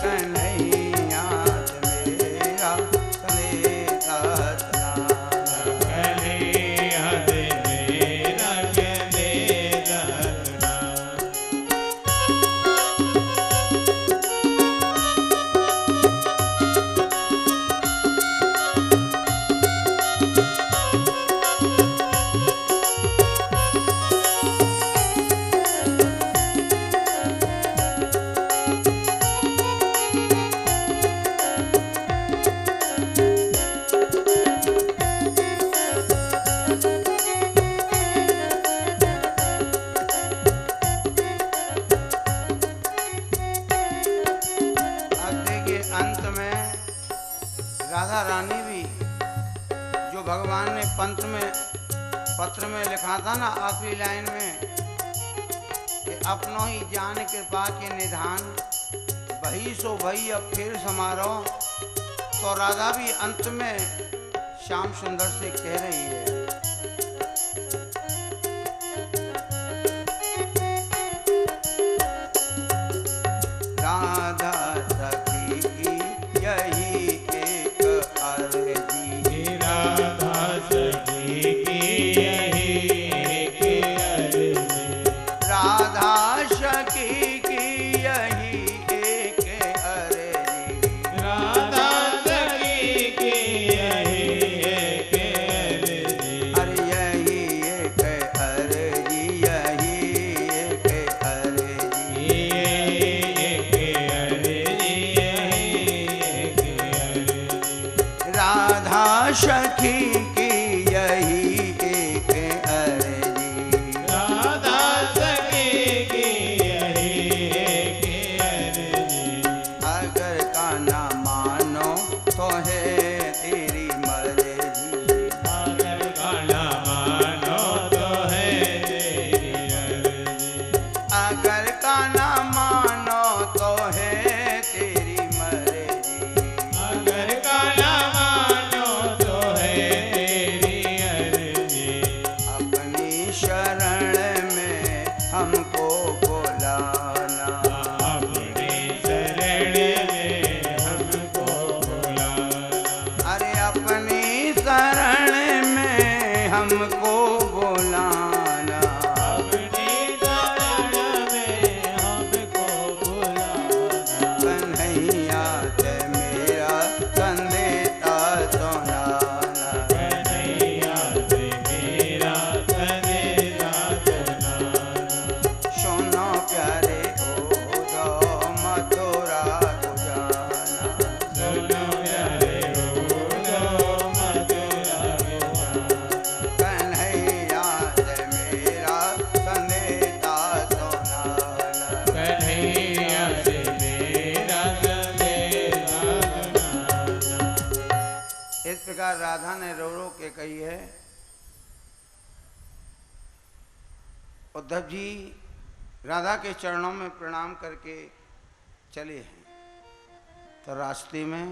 कन्हैया मेरा कलेता राधा रानी भी जो भगवान ने पत्र में लिखा था ना आखिरी लाइन में कि अपनो ही जान कृपा के निधान वही सो वही अब फिर समारोह, तो राधा भी अंत में श्याम सुंदर से कह रही है राधा सखी की यही सखी की यही एक अर्जी, राधा सखी की यही एक अर्जी। अगर का ना मानो तो है तेरी मर्जी, अगर का ना मानो तो है तेरी अर्जी। अगर का ना मानो तो है तेरी मर्जी, अगर का ना हमको बुलाना, अपनी शरण में हमको बुलाना। अरे अपनी शरण में हमको बुलाना, अपनी शरण में हमको बुलाना। कन्हैया ते मेरा कंदेता सोनाना, कन्हैया ते मेरा कंदेता प्यारे हो दो मथुरा को जाना, सुनो प्यारे हो दो मथुरा को जाना। कन्हैया से मेरा संदेता सोनाना, कन्हैया से मेरा संदेता सुनाना। इस प्रकार राधा ने रो रो के कही है। उद्धव जी राधा के चरणों में प्रणाम करके चले हैं, तो रास्ते में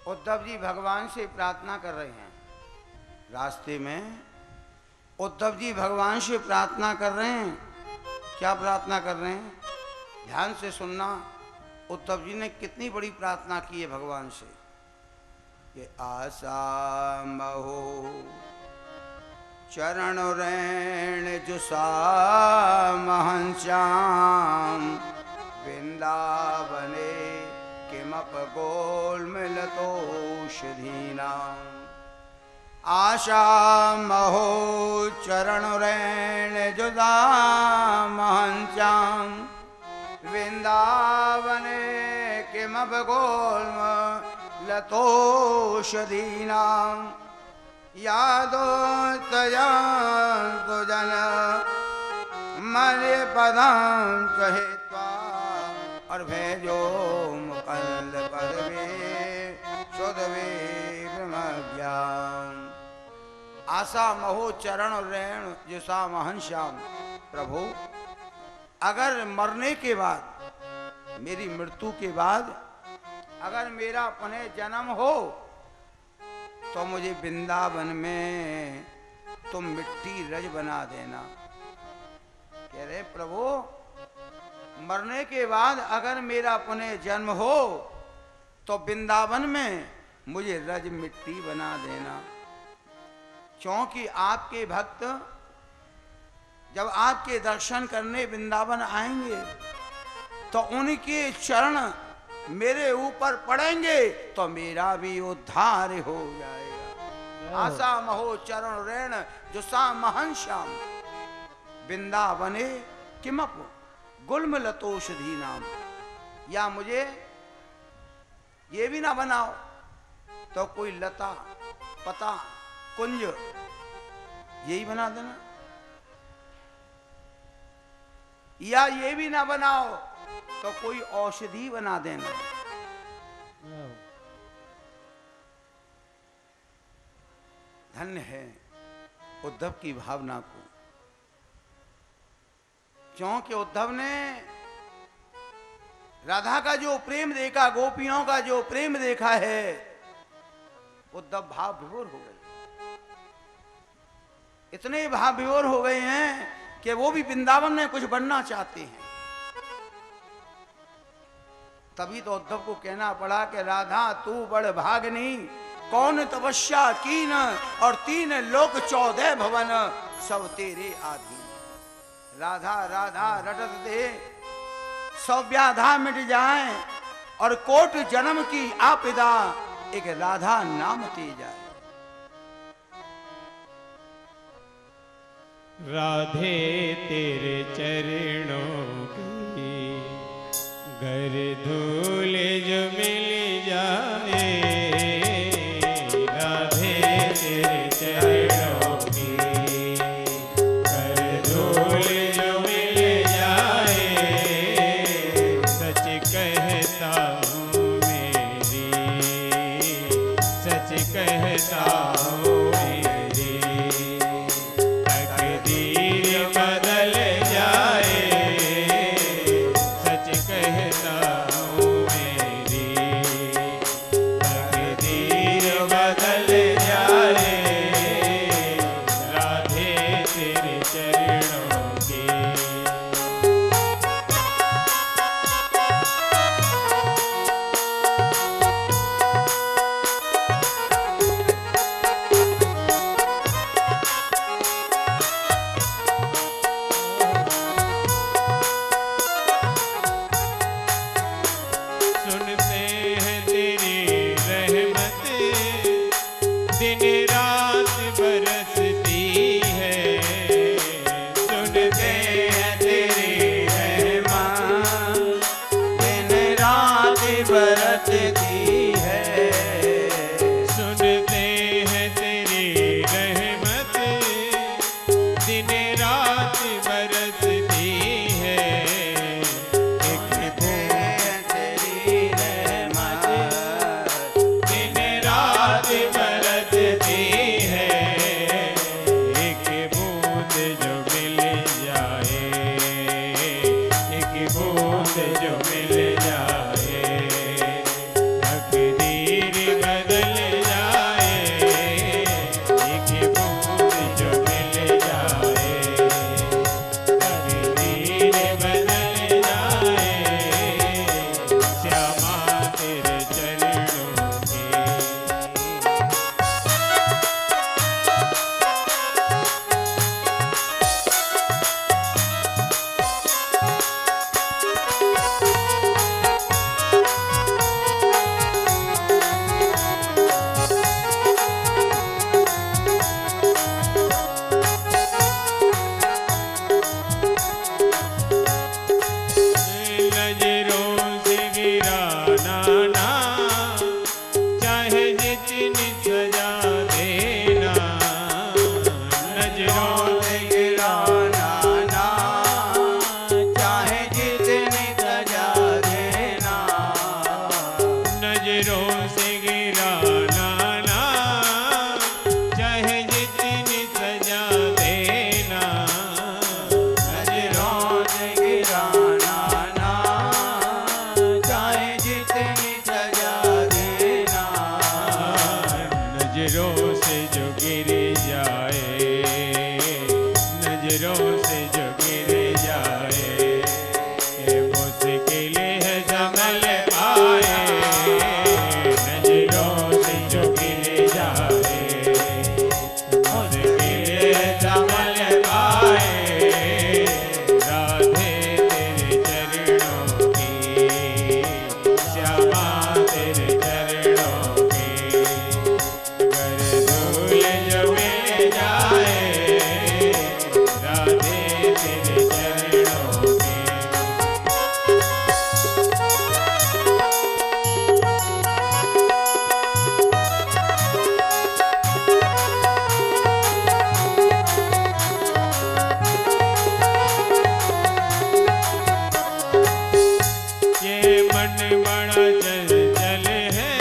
उद्धव जी भगवान से प्रार्थना कर रहे हैं। रास्ते में उद्धव जी भगवान से प्रार्थना कर रहे हैं। क्या प्रार्थना कर रहे हैं? ध्यान से सुनना। उद्धव जी ने कितनी बड़ी प्रार्थना की है भगवान से कि आशा महो चरण रेण जुसा महंश्याम वृंदावने किमप गोलमिलतोषधीनाम्, आशा महो चरण रेण जुसा महंश्याम वृंदावने किमप गोलमिलतोषधीनाम्, यादो तया तुजन मरे पदम चहेत्वा और भेजो मुकंद पदवे सुदवे ब्रह्मज्ञान। आशा महो चरण रेण जैसा महंश्याम। प्रभु अगर मरने के बाद, मेरी मृत्यु के बाद अगर मेरा पुनः जन्म हो तो मुझे वृंदावन में तुम मिट्टी रज बना देना। कह रहे प्रभु मरने के बाद अगर मेरा पुनः जन्म हो तो वृंदावन में मुझे रज मिट्टी बना देना, क्योंकि आपके भक्त जब आपके दर्शन करने वृंदावन आएंगे तो उनके चरण मेरे ऊपर पड़ेंगे तो मेरा भी उद्धार हो जाएगा। आशा महो चरण रेण जो सा महंश्याम वृंदावने किमप गुल्म लतोषधि नाम। या मुझे ये भी ना बनाओ तो कोई लता पता कुंज यही बना देना, या ये भी ना बनाओ तो कोई औषधि बना देना। धन्य है उद्धव की भावना को, क्योंकि उद्धव ने राधा का जो प्रेम देखा, गोपियों का जो प्रेम देखा है, उद्धव भाव विभोर हो गए। इतने भाव विभोर हो गए हैं कि वो भी वृंदावन में कुछ बनना चाहते हैं। तभी तो उद्धव को कहना पड़ा कि राधा तू बड़ भागनी, कौन तपस्या कीन और 3 लोक 14 भवन सब तेरे आधीन। राधा राधा रटत दे सब व्याधा मिट जाए और कोट जन्म की आपदा एक राधा नाम ते जाए। राधे तेरे चरणों की घर धूल जो मिल जाए, राधे तेरे चरणों की घर धूल जो मिल जाए, सच कहता हूँ मेरी, सच कहता हूँ मेरी, तकदीर बदल जाए, सच कहता हूँ मेरी, तकदीर बदल जाए, राधे तेरे चरणों की। सुनते हैं तेरी रहमत दिन रात बरसती है, सुनते हैं तेरी रहमत दिन रात बरतती है, सुनते हैं तेरी रहमत दिन रात बरसती है, एक तेरी रहमत दिन रात बरसती है, एक बूंद जो मिल जाए, एक बूंद जो मिल जाए, मन बड़ा चंचल है,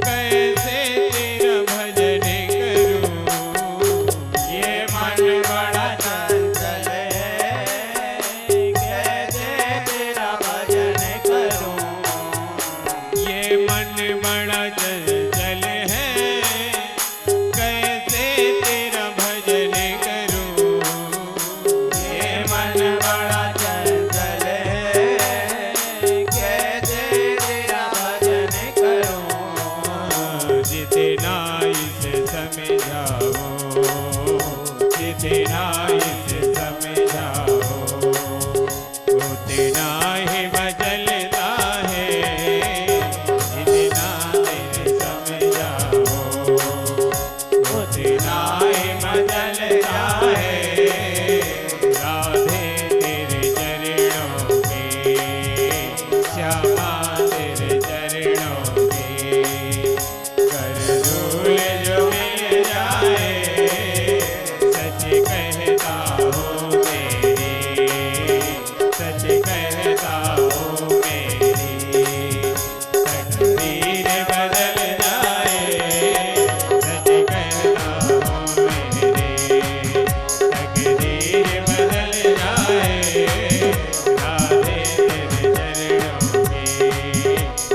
कैसे तेरा भजन करूं। ये मन बड़ा चंचल है, कैसे तेरा भजन करूं। ये मन बड़ा चंचल है, कैसे तेरा भजन करूं। ये मन बड़ा चंचल है, कैसे तेरा भजन करूं। जितना इसे समझाओ, जितना इसे समझाओ, उतना ही बदलता है। जितना इसे समझाओ, उतना ही बदलता है। राधे तेरे चरणों में, श्यामा तेरे चरणों में, कर धूल जो मिल जाए, सच कहता हूँ मेरी, सच कहता हूँ मेरी, तकदीर बदल जाए, सच कहता हूँ मेरी, तकदीर बदल जाए। राधे तेरे चरणों में,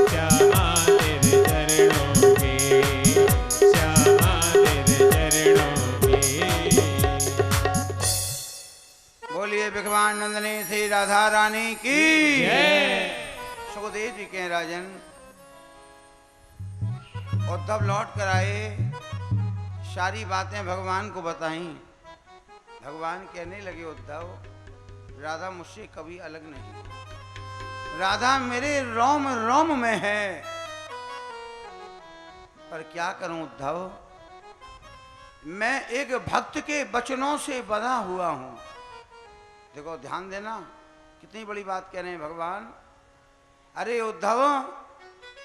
श्यामा तेरे चरणों में, श्यामा तेरे चरणों में। बोलिए भगवान नंदनी श्री राधा रानी की जय। सुखदेव जी के राजन उद्धव लौट कर आए, सारी बातें भगवान को बताई। भगवान कहने लगे उद्धव, राधा मुझसे कभी अलग नहीं, राधा मेरे रोम रोम में है। पर क्या करूं उद्धव, मैं एक भक्त के वचनों से बंधा हुआ हूं। देखो ध्यान देना, कितनी बड़ी बात कह रहे हैं भगवान। अरे उद्धव,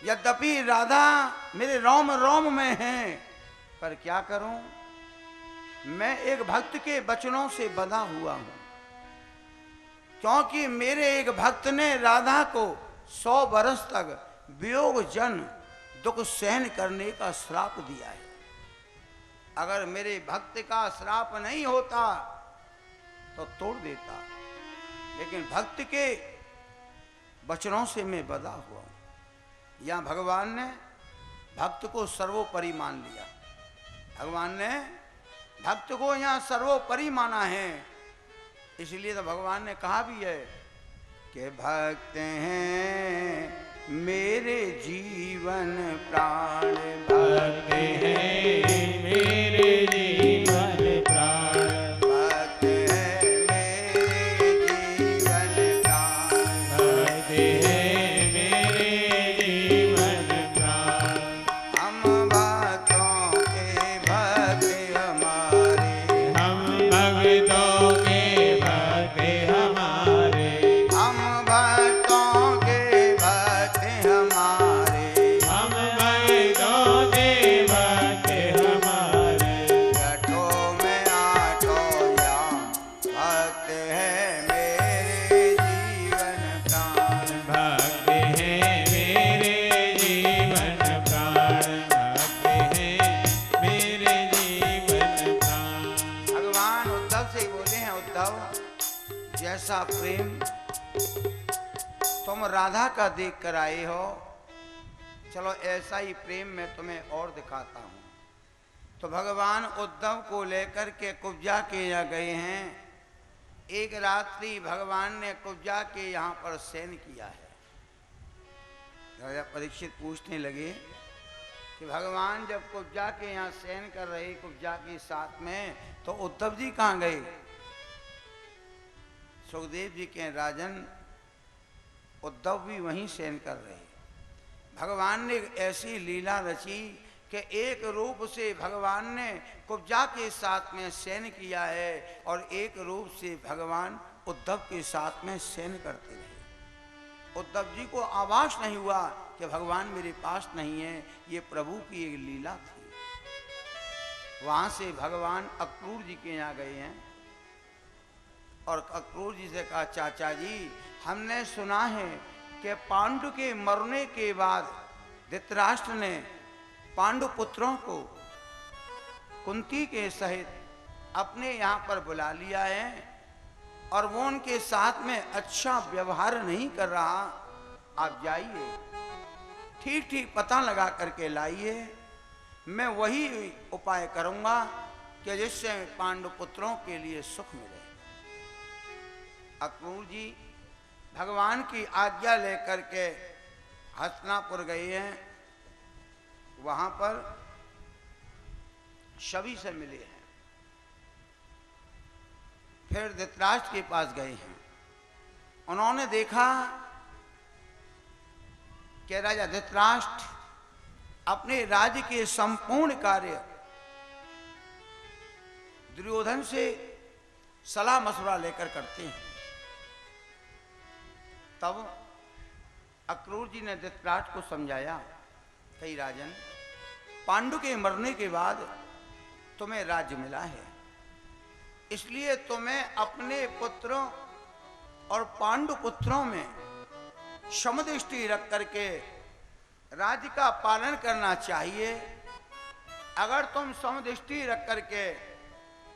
यद्यपि राधा मेरे रोम रोम में है, पर क्या करूं, मैं एक भक्त के वचनों से बंधा हुआ हूं। क्योंकि मेरे एक भक्त ने राधा को 100 बरस तक वियोग जन दुख सहन करने का श्राप दिया है। अगर मेरे भक्त का श्राप नहीं होता तो तोड़ देता, लेकिन भक्त के वचनों से मैं बंधा हुआ हूं। यहां भगवान ने भक्त को सर्वोपरि मान लिया। भगवान ने भक्त को यहां सर्वोपरि माना है। इसलिए तो भगवान ने कहा भी है कि भक्त हैं मेरे जीवन प्राण, भक्त हैं मेरे जीवन प्राण, भक्त हैं मेरे जीवन प्राण, भक्त हैं मेरे जीवन प्राण। हम भक्तों के भक्त हमारे, हम भक्तों के भक्त हमारे, हम भक्तों के भक्त हमारे, हम भक्तों के भक्त हमारे। आठों में आठों याम भक्त है मेरे जीवन प्राण। भक्त हैं मेरे जीवन प्राण, भक्त हैं मेरे जीवन प्राण। भगवान उद्धव से ही बोले हैं, उद्धव जैसा प्रेम तुम राधा का देख कर आए हो, चलो ऐसा ही प्रेम मैं तुम्हें और दिखाता हूं। तो भगवान उद्धव को लेकर के कुब्जा के यहाँ गए हैं। एक रात्रि भगवान ने कुब्जा के यहाँ पर शयन किया है। राजा परीक्षित पूछने लगे कि भगवान जब कुब्जा के यहाँ शयन कर रहे, कुब्जा के साथ में, तो उद्धव जी कहाँ गए। सुखदेव जी के राजन, उद्धव भी वहीं शयन कर रहे। भगवान ने ऐसी लीला रची कि एक रूप से भगवान ने कुब्जा के साथ में शयन किया है और एक रूप से भगवान उद्धव के साथ में शयन करते रहे। उद्धव जी को आभास नहीं हुआ कि भगवान मेरे पास नहीं है, ये प्रभु की एक लीला थी। वहां से भगवान अक्रूर जी के यहाँ गए हैं और अक्रूर जी से कहा, चाचा जी हमने सुना है कि पांडु के मरने के बाद धृतराष्ट्र ने पांडु पुत्रों को कुंती के सहित अपने यहाँ पर बुला लिया है और वो उनके साथ में अच्छा व्यवहार नहीं कर रहा। आप जाइए, ठीक ठीक पता लगा करके लाइए, मैं वही उपाय करूंगा कि जिससे पांडु पुत्रों के लिए सुख मिले। अक्रूर जी भगवान की आज्ञा लेकर के हस्तिनापुर गए हैं, वहां पर सभी से मिले हैं, फिर धृतराष्ट्र के पास गए हैं। उन्होंने देखा कि राजा धृतराष्ट्र अपने राज्य के संपूर्ण कार्य दुर्योधन से सलाह मशवरा लेकर करते हैं। तब अक्रूर जी ने धृतराष्ट्र को समझाया, कही राजन, पांडु के मरने के बाद तुम्हें राज्य मिला है, इसलिए तुम्हें अपने पुत्रों और पांडु पुत्रों में समदृष्टि रख करके राज्य का पालन करना चाहिए। अगर तुम समदृष्टि रख करके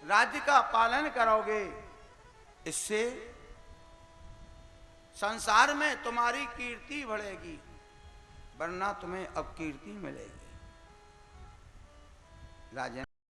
राज्य का पालन करोगे, इससे संसार में तुम्हारी कीर्ति बढ़ेगी, वरना तुम्हें अपकीर्ति मिलेगी। राजन